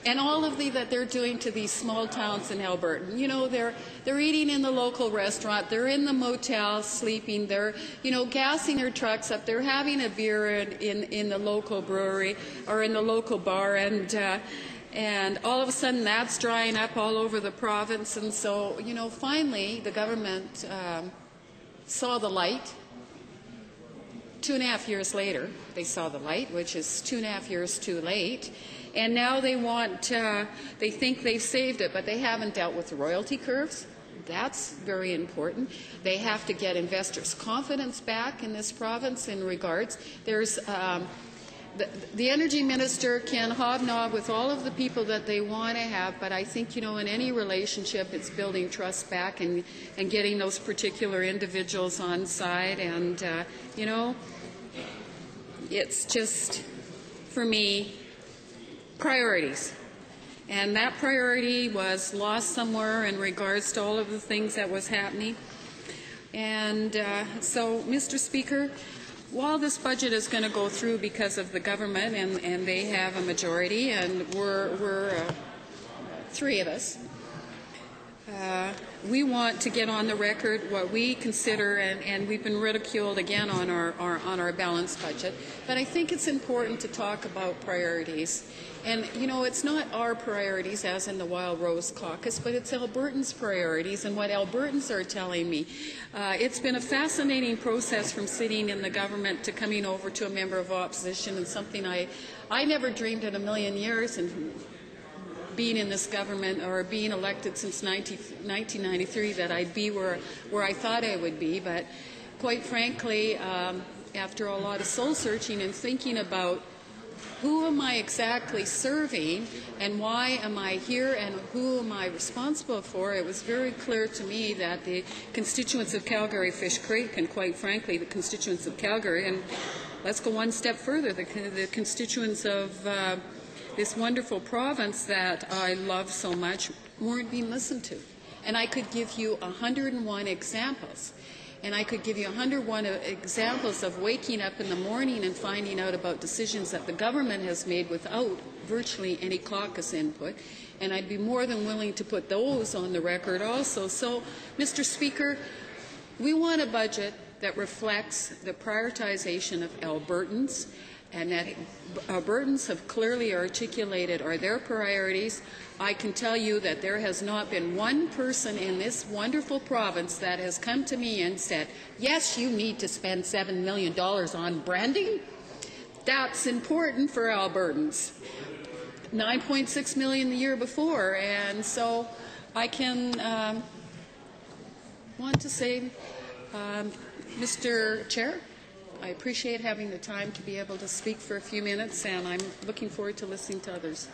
and all of that they're doing to these small towns in Alberta. You know, they're eating in the local restaurant, they're in the motel sleeping, they're, you know, gassing their trucks up, they're having a beer in the local brewery or in the local bar, and all of a sudden that's drying up all over the province. And so, you know, finally the government saw the light. 2.5 years later, they saw the light, which is 2.5 years too late. And now they they think they've saved it, but they haven't dealt with the royalty curves. That's very important. They have to get investors' confidence back in this province in regards. There's the energy minister can hobnob with all of the people that they want to have, but I think, you know, in any relationship, it's building trust back and getting those particular individuals on side. And, you know, it's just, for me, priorities. And that priority was lost somewhere in regards to all of the things that was happening. And so, Mr. Speaker, while this budget is going to go through because of the government and they have a majority, and we're three of us, we want to get on the record what we consider, and we've been ridiculed again on our balanced budget, but I think it's important to talk about priorities. And, you know, it's not our priorities, as in the Wild Rose Caucus, but it's Albertans' priorities and what Albertans are telling me. It's been a fascinating process from sitting in the government to coming over to a member of opposition, and something I never dreamed in a million years, and being in this government or being elected since 1993, that I'd be where I thought I would be. But quite frankly, after a lot of soul searching and thinking about who am I exactly serving and why am I here and who am I responsible for, it was very clear to me that the constituents of Calgary Fish Creek, and quite frankly the constituents of Calgary, and let's go one step further, the constituents of this wonderful province that I love so much, weren't being listened to. And I could give you 101 examples. And I could give you 101 examples of waking up in the morning and finding out about decisions that the government has made without virtually any caucus input. And I'd be more than willing to put those on the record also. So, Mr. Speaker, we want a budget that reflects the prioritization of Albertans, and that Albertans have clearly articulated are their priorities. I can tell you that there has not been one person in this wonderful province that has come to me and said, yes, you need to spend $7 million on branding. That's important for Albertans. $9.6 million the year before. And so I can want to say, Mr. Chair, I appreciate having the time to be able to speak for a few minutes, and I'm looking forward to listening to others.